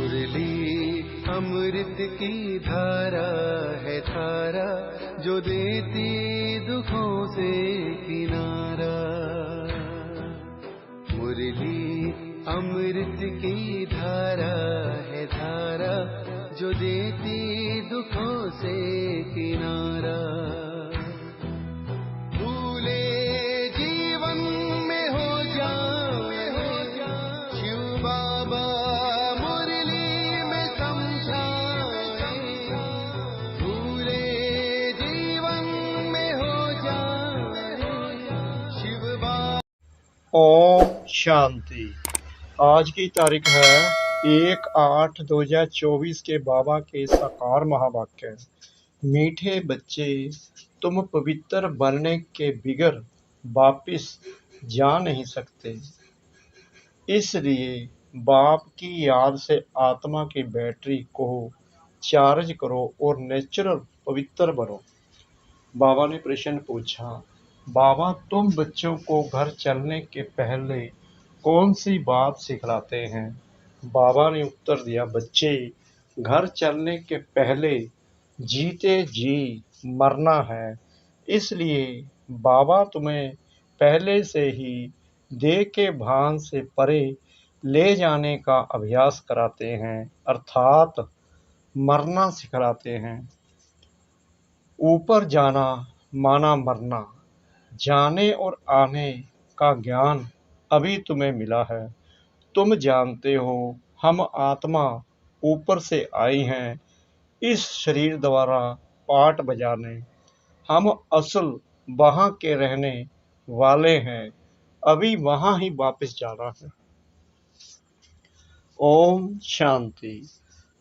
मुरली अमृत की धारा है धारा, जो देती दुखों से किनारा। मुरली अमृत की धारा है धारा, जो देती दुखों से किनारा। भूले जीवन में हो जाए शिव बाबा मुरली में समझाए। भूले जीवन में हो जाए शिव बाबा। ओम शांति। आज की तारीख है 1/8/2024 के बाबा के साकार महावाक्य। मीठे बच्चे, तुम पवित्र बनने के बिगर वापिस जा नहीं सकते। इसलिए बाप की याद से आत्मा की बैटरी को चार्ज करो और नेचुरल पवित्र बनो। बाबा ने प्रश्न पूछा, बाबा तुम बच्चों को घर चलने के पहले कौन सी बात सिखलाते हैं? बाबा ने उत्तर दिया, बच्चे, घर चलने के पहले जीते जी मरना है। इसलिए बाबा तुम्हें पहले से ही देह के भान से परे ले जाने का अभ्यास कराते हैं, अर्थात मरना सिखलाते हैं। ऊपर जाना माना मरना, जाने और आने का ज्ञान अभी तुम्हें मिला है। तुम जानते हो हम आत्मा ऊपर से आई हैं इस शरीर द्वारा पाठ बजाने। हम असल वहाँ के रहने वाले हैं, अभी वहाँ ही वापस जाना है। ओम शांति।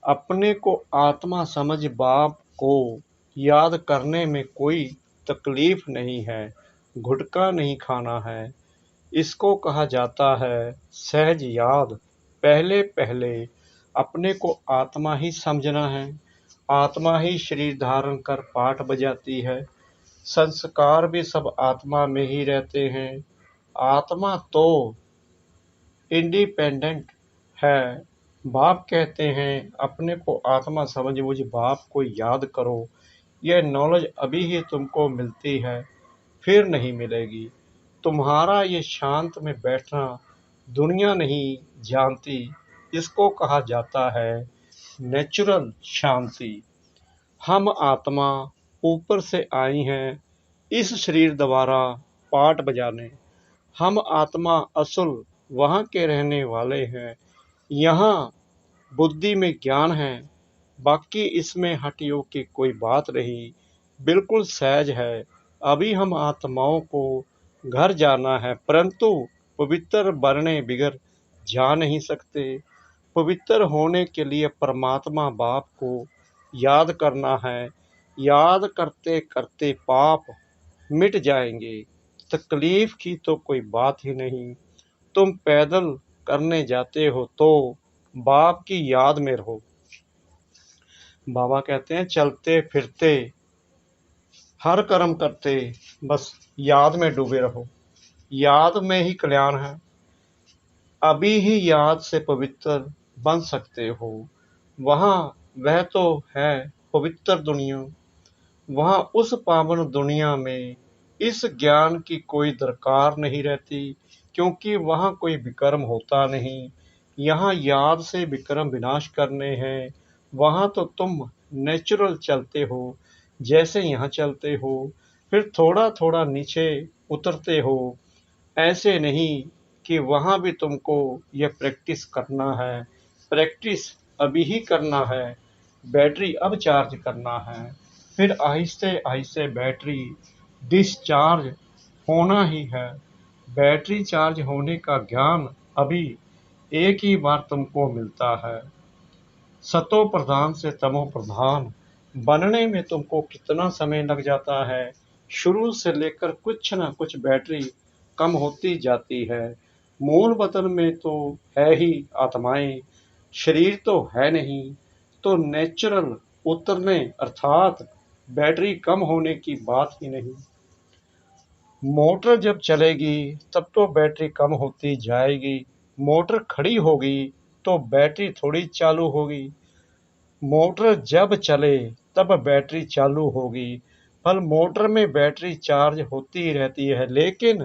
अपने को आत्मा समझ बाप को याद करने में कोई तकलीफ नहीं है, गुटखा नहीं खाना है। इसको कहा जाता है सहज याद। पहले पहले अपने को आत्मा ही समझना है। आत्मा ही शरीर धारण कर पाठ बजाती है। संस्कार भी सब आत्मा में ही रहते हैं। आत्मा तो इंडिपेंडेंट है। बाप कहते हैं अपने को आत्मा समझ मुझ बाप को याद करो। यह नॉलेज अभी ही तुमको मिलती है, फिर नहीं मिलेगी। तुम्हारा ये शांत में बैठना दुनिया नहीं जानती। इसको कहा जाता है नेचुरल शांति। हम आत्मा ऊपर से आई हैं इस शरीर द्वारा पाठ बजाने। हम आत्मा असल वहाँ के रहने वाले हैं। यहाँ बुद्धि में ज्ञान है, बाकी इसमें हठ योग की कोई बात नहीं, बिल्कुल सहज है। अभी हम आत्माओं को घर जाना है, परंतु पवित्र बनने बिगर जा नहीं सकते। पवित्र होने के लिए परमात्मा बाप को याद करना है। याद करते करते पाप मिट जाएंगे। तकलीफ की तो कोई बात ही नहीं। तुम पैदल करने जाते हो तो बाप की याद में रहो। बाबा कहते हैं चलते फिरते हर कर्म करते बस याद में डूबे रहो। याद में ही कल्याण है। अभी ही याद से पवित्र बन सकते हो। वहाँ वह तो है पवित्र दुनिया। वहाँ उस पावन दुनिया में इस ज्ञान की कोई दरकार नहीं रहती, क्योंकि वहाँ कोई विकर्म होता नहीं। यहाँ याद से विकर्म विनाश करने हैं। वहाँ तो तुम नेचुरल चलते हो जैसे यहाँ चलते हो, फिर थोड़ा थोड़ा नीचे उतरते हो। ऐसे नहीं कि वहाँ भी तुमको यह प्रैक्टिस करना है। प्रैक्टिस अभी ही करना है। बैटरी अब चार्ज करना है, फिर आहिस्ते आहिस्ते बैटरी डिस्चार्ज होना ही है। बैटरी चार्ज होने का ज्ञान अभी एक ही बार तुमको मिलता है। सतो प्रधान से तमो प्रधान बनने में तुमको कितना समय लग जाता है। शुरू से लेकर कुछ ना कुछ बैटरी कम होती जाती है। मूल वतन में तो है ही आत्माएं, शरीर तो है नहीं। तो नेचुरल उतरने अर्थात बैटरी कम होने की बात ही नहीं। मोटर जब चलेगी तब तो बैटरी कम होती जाएगी। मोटर खड़ी होगी तो बैटरी थोड़ी चालू होगी। मोटर जब चले तब बैटरी चालू होगी। फल मोटर में बैटरी चार्ज होती रहती है, लेकिन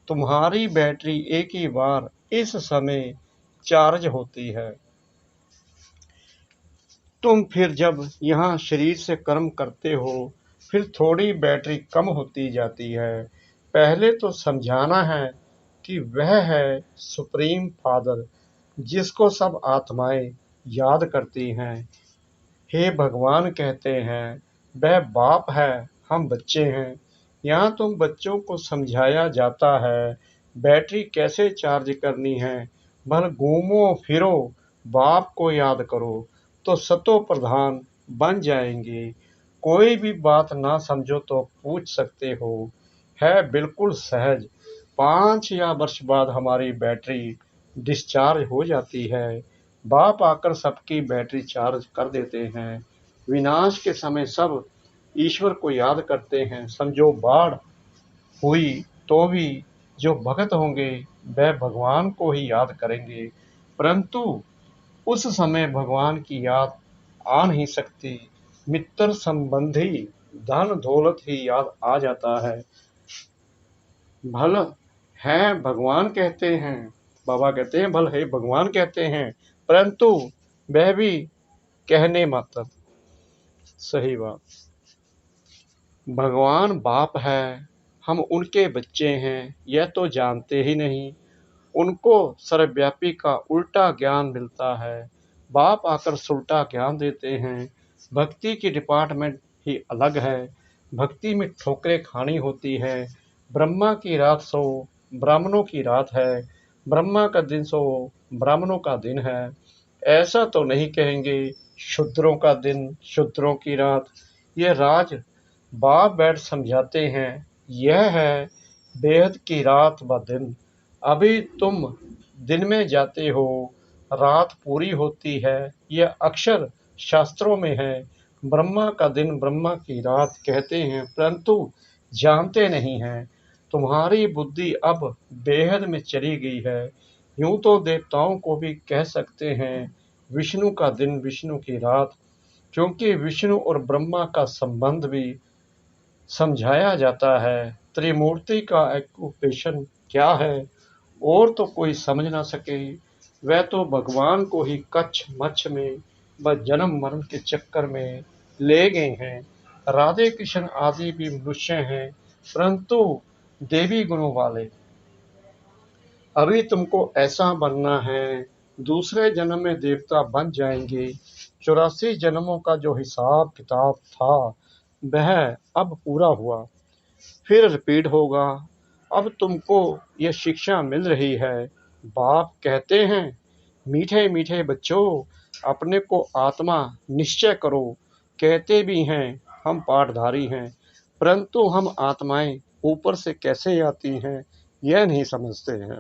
तुम्हारी बैटरी एक ही बार इस समय चार्ज होती है। तुम फिर जब यहाँ शरीर से कर्म करते हो, फिर थोड़ी बैटरी कम होती जाती है। पहले तो समझाना है कि वह है सुप्रीम फादर, जिसको सब आत्माएं याद करती हैं। हे भगवान कहते हैं, वह बाप है, हम बच्चे हैं। यहाँ तुम बच्चों को समझाया जाता है बैटरी कैसे चार्ज करनी है। भल घूमो फिरो, बाप को याद करो, तो सतो प्रधान बन जाएंगे। कोई भी बात ना समझो तो पूछ सकते हो, है बिल्कुल सहज। 5 या वर्ष बाद हमारी बैटरी डिस्चार्ज हो जाती है। बाप आकर सबकी बैटरी चार्ज कर देते हैं। विनाश के समय सब ईश्वर को याद करते हैं। समझो बाढ़ हुई तो भी जो भक्त होंगे वह भगवान को ही याद करेंगे, परंतु उस समय भगवान की याद आ नहीं सकती। मित्र संबंधी धन दौलत ही याद आ जाता है। भल है भगवान कहते हैं, बाबा कहते हैं भल है भगवान कहते हैं, परंतु वह भी कहने मात्र। सही बात। भगवान बाप है, हम उनके बच्चे हैं, यह तो जानते ही नहीं। उनको सर्वव्यापी का उल्टा ज्ञान मिलता है। बाप आकर सुलटा ज्ञान देते हैं। भक्ति की डिपार्टमेंट ही अलग है। भक्ति में ठोकरें खानी होती है। ब्रह्मा की रात सो ब्राह्मणों की रात है, ब्रह्मा का दिन सो ब्राह्मणों का दिन है। ऐसा तो नहीं कहेंगे शूद्रों का दिन, शूद्रों की रात। ये राज बाप बैठ समझाते हैं। यह है बेहद की रात व दिन। अभी तुम दिन में जाते हो, रात पूरी होती है। यह अक्षर शास्त्रों में है। ब्रह्मा का दिन ब्रह्मा की रात कहते हैं, परंतु जानते नहीं हैं। तुम्हारी बुद्धि अब बेहद में चली गई है। यूं तो देवताओं को भी कह सकते हैं विष्णु का दिन विष्णु की रात, क्योंकि विष्णु और ब्रह्मा का संबंध भी समझाया जाता है। त्रिमूर्ति का एक्युपेशन क्या है और तो कोई समझ ना सके। वह तो भगवान को ही कच्छ मच्छ में व जन्म मरण के चक्कर में ले गए हैं। राधे कृष्ण आदि भी मनुष्य हैं, परंतु देवी गुणों वाले। अभी तुमको ऐसा बनना है, दूसरे जन्म में देवता बन जाएंगे। 84 जन्मों का जो हिसाब किताब था वह अब पूरा हुआ, फिर रिपीट होगा। अब तुमको यह शिक्षा मिल रही है। बाप कहते हैं, मीठे मीठे बच्चों, अपने को आत्मा निश्चय करो। कहते भी हैं हम पाठधारी हैं, परंतु हम आत्माएं ऊपर से कैसे आती हैं यह नहीं समझते हैं।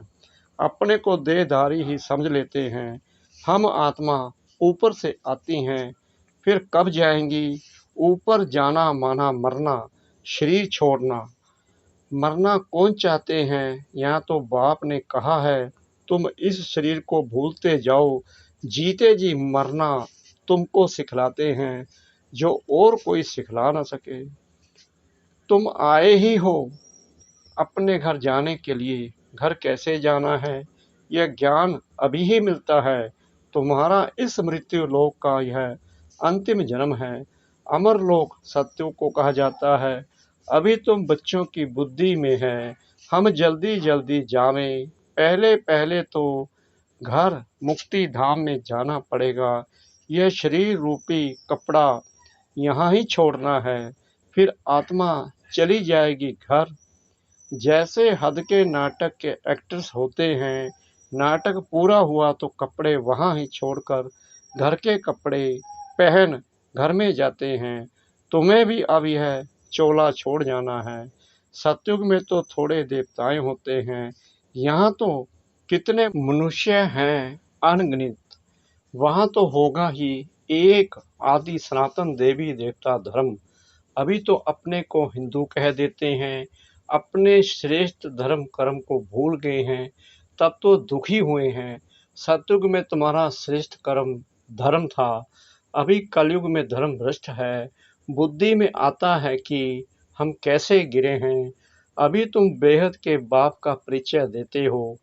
अपने को देहधारी ही समझ लेते हैं। हम आत्मा ऊपर से आती हैं, फिर कब जाएंगी? ऊपर जाना माना मरना, शरीर छोड़ना। मरना कौन चाहते हैं? यहाँ तो बाप ने कहा है तुम इस शरीर को भूलते जाओ, जीते जी मरना तुमको सिखलाते हैं, जो और कोई सिखला ना सके। तुम आए ही हो अपने घर जाने के लिए। घर कैसे जाना है यह ज्ञान अभी ही मिलता है। तुम्हारा इस मृत्यु लोक का यह अंतिम जन्म है। अमर लोक सत्यों को कहा जाता है। अभी तुम बच्चों की बुद्धि में है, हम जल्दी जल्दी जावें। पहले पहले तो घर मुक्ति धाम में जाना पड़ेगा। यह शरीर रूपी कपड़ा यहाँ ही छोड़ना है, फिर आत्मा चली जाएगी घर। जैसे हद के नाटक के एक्टर्स होते हैं, नाटक पूरा हुआ तो कपड़े वहाँ ही छोड़कर घर के कपड़े पहन घर में जाते हैं। तुम्हें भी अब यह चोला छोड़ जाना है। सतयुग में तो थोड़े देवताएं होते हैं, यहाँ तो कितने मनुष्य हैं अनगिनत। वहाँ तो होगा ही एक आदि सनातन देवी देवता धर्म। अभी तो अपने को हिंदू कह देते हैं, अपने श्रेष्ठ धर्म कर्म को भूल गए हैं, तब तो दुखी हुए हैं। सतयुग में तुम्हारा श्रेष्ठ कर्म धर्म था, अभी कलयुग में धर्म भ्रष्ट है। बुद्धि में आता है कि हम कैसे गिरे हैं। अभी तुम बेहद के बाप का परिचय देते हो।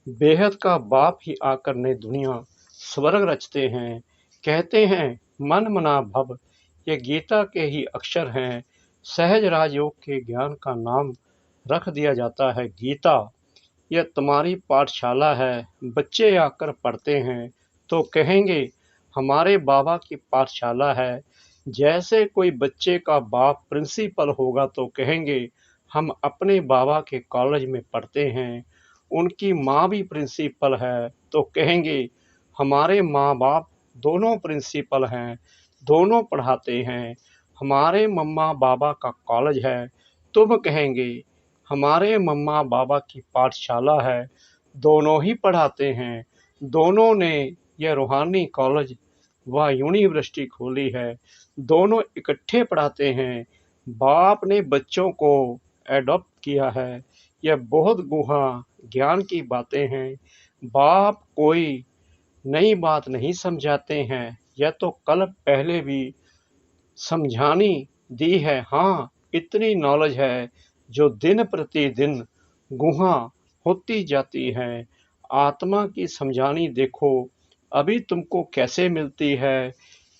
बेहद का बाप ही आकर नई दुनिया स्वर्ग रचते हैं। कहते हैं मन मना भव, ये गीता के ही अक्षर हैं। सहज राजयोग के ज्ञान का नाम रख दिया जाता है गीता। यह तुम्हारी पाठशाला है। बच्चे आकर पढ़ते हैं तो कहेंगे हमारे बाबा की पाठशाला है। जैसे कोई बच्चे का बाप प्रिंसिपल होगा तो कहेंगे हम अपने बाबा के कॉलेज में पढ़ते हैं। उनकी माँ भी प्रिंसिपल है तो कहेंगे हमारे माँ बाप दोनों प्रिंसिपल हैं, दोनों पढ़ाते हैं। हमारे मम्मा बाबा का कॉलेज है, तुम कहेंगे हमारे मम्मा बाबा की पाठशाला है, दोनों ही पढ़ाते हैं। दोनों ने यह रूहानी कॉलेज व यूनिवर्सिटी खोली है, दोनों इकट्ठे पढ़ाते हैं। बाप ने बच्चों को एडॉप्ट किया है। यह बहुत गुहा ज्ञान की बातें हैं। बाप कोई नई बात नहीं समझाते हैं, यह तो कल पहले भी समझानी दी है। हाँ, इतनी नॉलेज है जो दिन प्रतिदिन गुहा होती जाती है। आत्मा की समझानी देखो अभी तुमको कैसे मिलती है।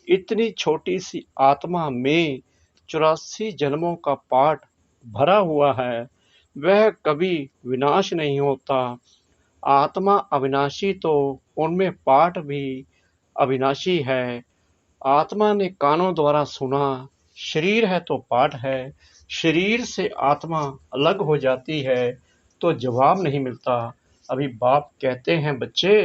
इतनी छोटी सी आत्मा में 84 जन्मों का पाठ भरा हुआ है, वह कभी विनाश नहीं होता। आत्मा अविनाशी तो उनमें पाठ भी अविनाशी है। आत्मा ने कानों द्वारा सुना, शरीर है तो पाठ है। शरीर से आत्मा अलग हो जाती है तो जवाब नहीं मिलता। अभी बाप कहते हैं बच्चे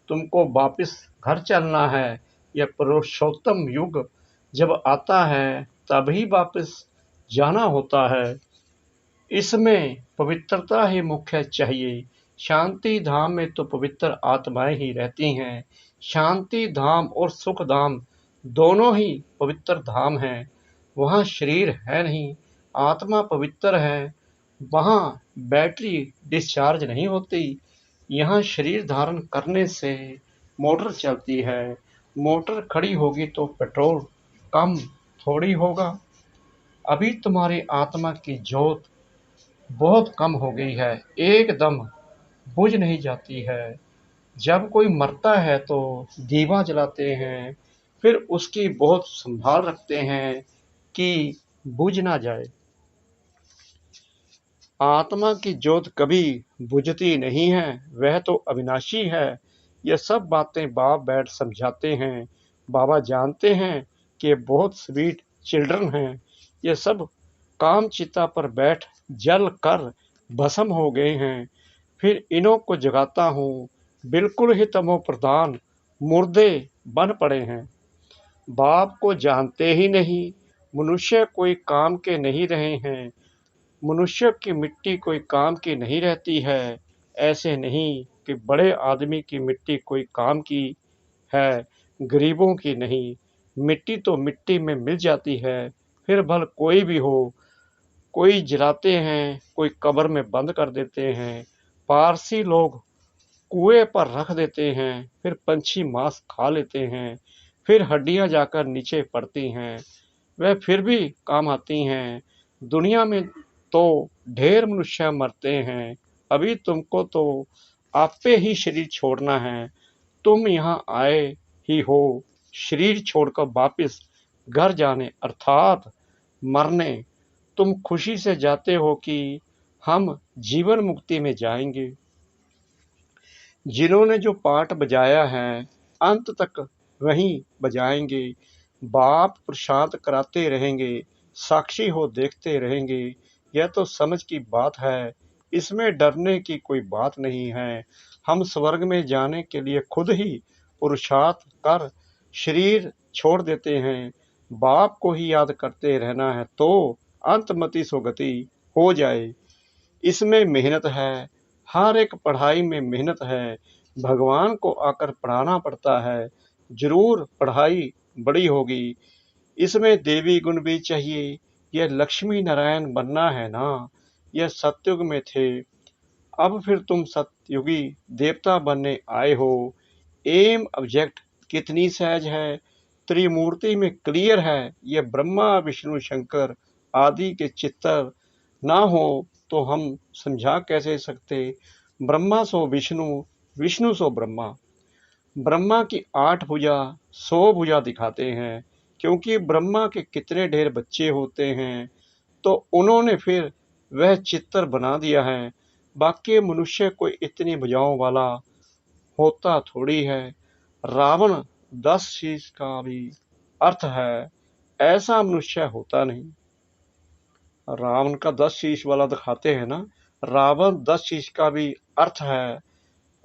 तुमको वापस घर चलना है। यह पुरुषोत्तम युग जब आता है तभी वापस जाना होता है। इसमें पवित्रता ही मुख्य चाहिए। शांति धाम में तो पवित्र आत्माएं ही रहती हैं। शांति धाम और सुख धाम दोनों ही पवित्र धाम हैं। वहाँ शरीर है नहीं, आत्मा पवित्र है। वहाँ बैटरी डिस्चार्ज नहीं होती। यहाँ शरीर धारण करने से मोटर चलती है। मोटर खड़ी होगी तो पेट्रोल कम थोड़ी होगा। अभी तुम्हारी आत्मा की ज्योत बहुत कम हो गई है, एकदम बुझ नहीं जाती है। जब कोई मरता है तो दीवा जलाते हैं, फिर उसकी बहुत संभाल रखते हैं कि बुझ ना जाए। आत्मा की ज्योत कभी बुझती नहीं है, वह तो अविनाशी है। यह सब बातें बाप बैठ समझाते हैं। बाबा जानते हैं कि ये बहुत स्वीट चिल्ड्रन हैं। ये सब काम चिता पर बैठ जल कर भस्म हो गए हैं। फिर इन्हों को जगाता हूँ, बिल्कुल ही तमो प्रधान मुर्दे बन पड़े हैं। बाप को जानते ही नहीं। मनुष्य कोई काम के नहीं रहे हैं। मनुष्य की मिट्टी कोई काम की नहीं रहती है। ऐसे नहीं कि बड़े आदमी की मिट्टी कोई काम की है, गरीबों की नहीं। मिट्टी तो मिट्टी में मिल जाती है, फिर भल कोई भी हो। कोई जलाते हैं, कोई कब्र में बंद कर देते हैं। पारसी लोग कुएं पर रख देते हैं, फिर पंछी मांस खा लेते हैं, फिर हड्डियां जाकर नीचे पड़ती हैं, वह फिर भी काम आती हैं। दुनिया में तो ढेर मनुष्य मरते हैं। अभी तुमको तो आपे ही शरीर छोड़ना है। तुम यहाँ आए ही हो शरीर छोड़कर वापिस घर जाने अर्थात मरने। तुम खुशी से जाते हो कि हम जीवन मुक्ति में जाएंगे। जिन्होंने जो पाठ बजाया है अंत तक वहीं बजाएंगे। बाप प्रशांत कराते रहेंगे, साक्षी हो देखते रहेंगे। यह तो समझ की बात है, इसमें डरने की कोई बात नहीं है। हम स्वर्ग में जाने के लिए खुद ही पुरुषार्थ कर शरीर छोड़ देते हैं। बाप को ही याद करते रहना है तो अंतमति सुगति हो जाए। इसमें मेहनत है, हर एक पढ़ाई में मेहनत है। भगवान को आकर पढ़ाना पड़ता है, जरूर पढ़ाई बड़ी होगी। इसमें देवी गुण भी चाहिए। यह लक्ष्मी नारायण बनना है ना। यह सतयुग में थे, अब फिर तुम सतयुगी देवता बनने आए हो। एम ऑब्जेक्ट कितनी सहज है, त्रिमूर्ति में क्लियर है। ये ब्रह्मा विष्णु शंकर आदि के चित्तर ना हो तो हम समझा कैसे सकते। ब्रह्मा सो विष्णु, विष्णु सो ब्रह्मा। ब्रह्मा की 8 भुजा 100 भुजा दिखाते हैं, क्योंकि ब्रह्मा के कितने ढेर बच्चे होते हैं, तो उन्होंने फिर वह चित्र बना दिया है। बाकी मनुष्य कोई इतनी भुजाओं वाला होता थोड़ी है। रावण 10 शीश का भी अर्थ है, ऐसा मनुष्य होता नहीं। रावण का 10 शीश वाला दिखाते हैं ना, रावण 10 शीश का भी अर्थ है,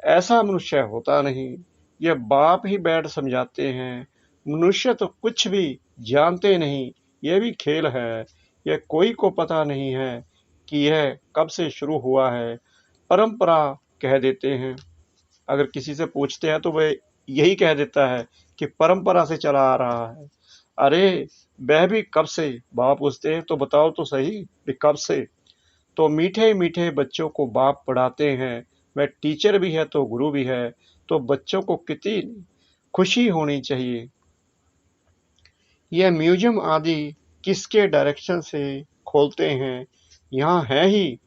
ऐसा मनुष्य होता नहीं। यह बाप ही बैठ समझाते हैं। मनुष्य तो कुछ भी जानते नहीं, यह भी खेल है। यह कोई को पता नहीं है कि यह कब से शुरू हुआ है, परंपरा कह देते हैं। अगर किसी से पूछते हैं तो वह यही कह देता है कि परंपरा से चला आ रहा है। अरे वह भी कब से? बाप पूछते हैं तो बताओ तो सही कि कब से। तो मीठे मीठे बच्चों को बाप पढ़ाते हैं। वह टीचर भी है तो गुरु भी है, तो बच्चों को कितनी खुशी होनी चाहिए। यह म्यूजियम आदि किसके डायरेक्शन से खोलते हैं? यहाँ है ही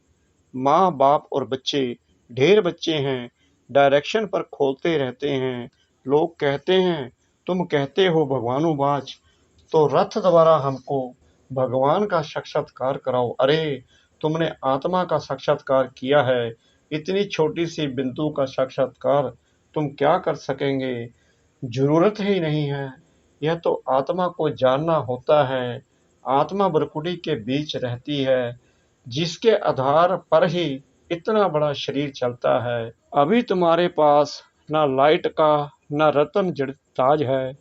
माँ बाप और बच्चे, ढेर बच्चे हैं, डायरेक्शन पर खोलते रहते हैं। लोग कहते हैं तुम कहते हो भगवानुवाच, तो रथ द्वारा हमको भगवान का साक्षात्कार कराओ। अरे तुमने आत्मा का साक्षात्कार किया है, इतनी छोटी सी बिंदु का साक्षात्कार तुम क्या कर सकेंगे? जरूरत ही नहीं है। यह तो आत्मा को जानना होता है। आत्मा भ्रकुटी के बीच रहती है, जिसके आधार पर ही इतना बड़ा शरीर चलता है। अभी तुम्हारे पास ना लाइट का ना रतन जड़ ताज है।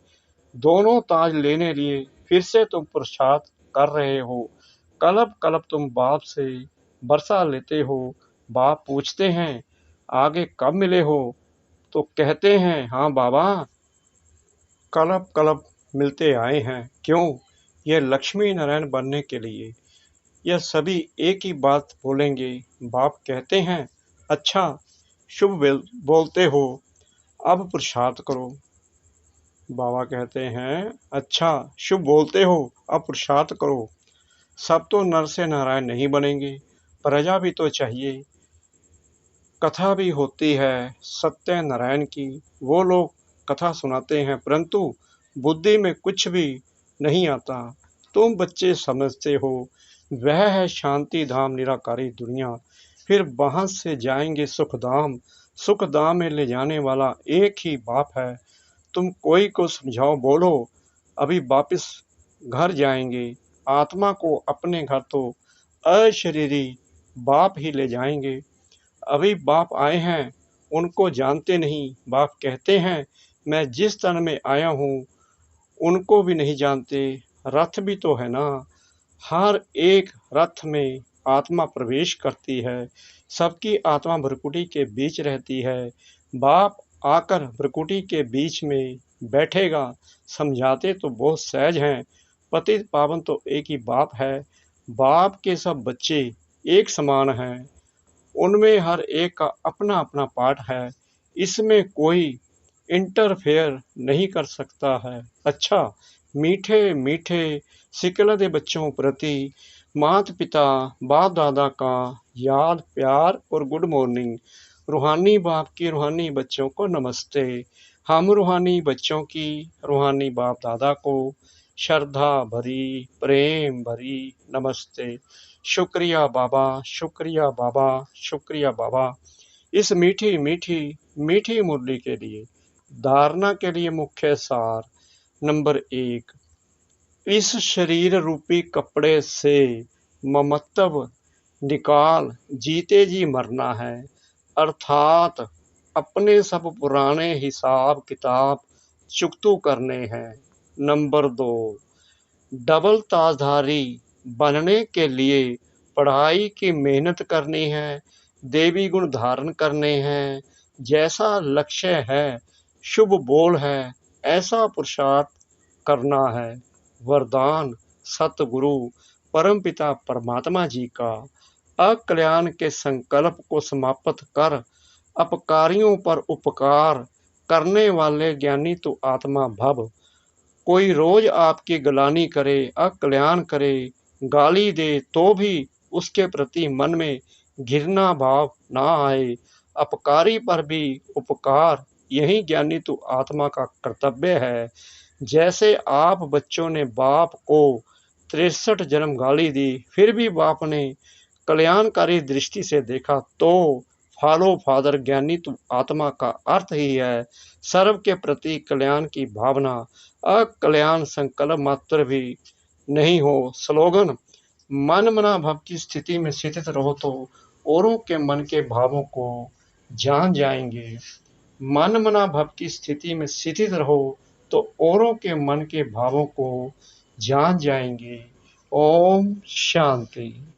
दोनों ताज लेने लिए फिर से तुम पुरुषार्थ कर रहे हो। कलप कलप तुम बाप से बरसा लेते हो। बाप पूछते हैं आगे कब मिले हो, तो कहते हैं हाँ बाबा, कलप कलप मिलते आए हैं। क्यों? यह लक्ष्मी नारायण बनने के लिए। यह सभी एक ही बात बोलेंगे। बाप कहते हैं अच्छा शुभ बोलते हो, अब पुरुषार्थ करो। बाबा कहते हैं अच्छा शुभ बोलते हो, अब पुरुषार्थ करो। सब तो नर से नारायण नहीं बनेंगे, प्रजा भी तो चाहिए। कथा भी होती है सत्य नारायण की, वो लोग कथा सुनाते हैं, परंतु बुद्धि में कुछ भी नहीं आता। तुम बच्चे समझते हो वह है शांति धाम निराकारी दुनिया, फिर वहां से जाएंगे सुखधाम। सुखधाम में ले जाने वाला एक ही बाप है। तुम कोई को समझाओ, बोलो अभी वापिस घर जाएंगे। आत्मा को अपने घर तो अशरीरी बाप ही ले जाएंगे। अभी बाप आए हैं, उनको जानते नहीं। बाप कहते हैं मैं जिस तन में आया हूँ उनको भी नहीं जानते। रथ भी तो है ना, हर एक रथ में आत्मा प्रवेश करती है। सबकी आत्मा भ्रकुटी के बीच रहती है। बाप आकर भ्रकुटी के बीच में बैठेगा। समझाते तो बहुत सहज हैं, पतित पावन तो एक ही बाप है। बाप के सब बच्चे एक समान हैं, उनमें हर एक का अपना अपना पार्ट है। इसमें कोई इंटरफेयर नहीं कर सकता है। अच्छा मीठे मीठे सिकलदे बच्चों प्रति माता पिता बाप दादा का याद प्यार और गुड मॉर्निंग। रूहानी बाप की रूहानी बच्चों को नमस्ते। हम रूहानी बच्चों की रूहानी बाप दादा को श्रद्धा भरी प्रेम भरी नमस्ते। शुक्रिया बाबा, शुक्रिया बाबा, शुक्रिया बाबा, इस मीठी मीठी मीठी मुरली के लिए। धारणा के लिए मुख्य सार नंबर 1, इस शरीर रूपी कपड़े से ममत्व निकाल जीते जी मरना है, अर्थात अपने सब पुराने हिसाब किताब चुकतू करने हैं। नंबर 2, डबल ताजधारी बनने के लिए पढ़ाई की मेहनत करनी है, देवी गुण धारण करने हैं। जैसा लक्ष्य है, शुभ बोल है, ऐसा पुरुषार्थ करना है। वरदान सतगुरु परमपिता परमात्मा जी का अकल्याण के संकल्प को समाप्त कर अपकारियों पर उपकार करने वाले ज्ञानी तो आत्मा भव। कोई रोज आपकी गलानी करे, अकल्याण करे, गाली दे तो भी उसके प्रति मन में घृणा भाव ना आए। अपकारी पर भी उपकार, यही ज्ञानी तो आत्मा का कर्तव्य है। जैसे आप बच्चों ने बाप को 63 जन्म गाली दी, फिर भी बाप ने कल्याणकारी दृष्टि से देखा, तो फॉलो फादर ज्ञानी तो आत्मा का अर्थ ही है सर्व के प्रति कल्याण की भावना, अकल्याण संकल्प मात्र भी नहीं हो। स्लोगन: मन मना भाव की स्थिति में स्थित रहो तो औरों के मन के भावों को जान जाएंगे। मन मना भाव की स्थिति में स्थित रहो तो औरों के मन के भावों को जान जाएंगे। ओम शांति।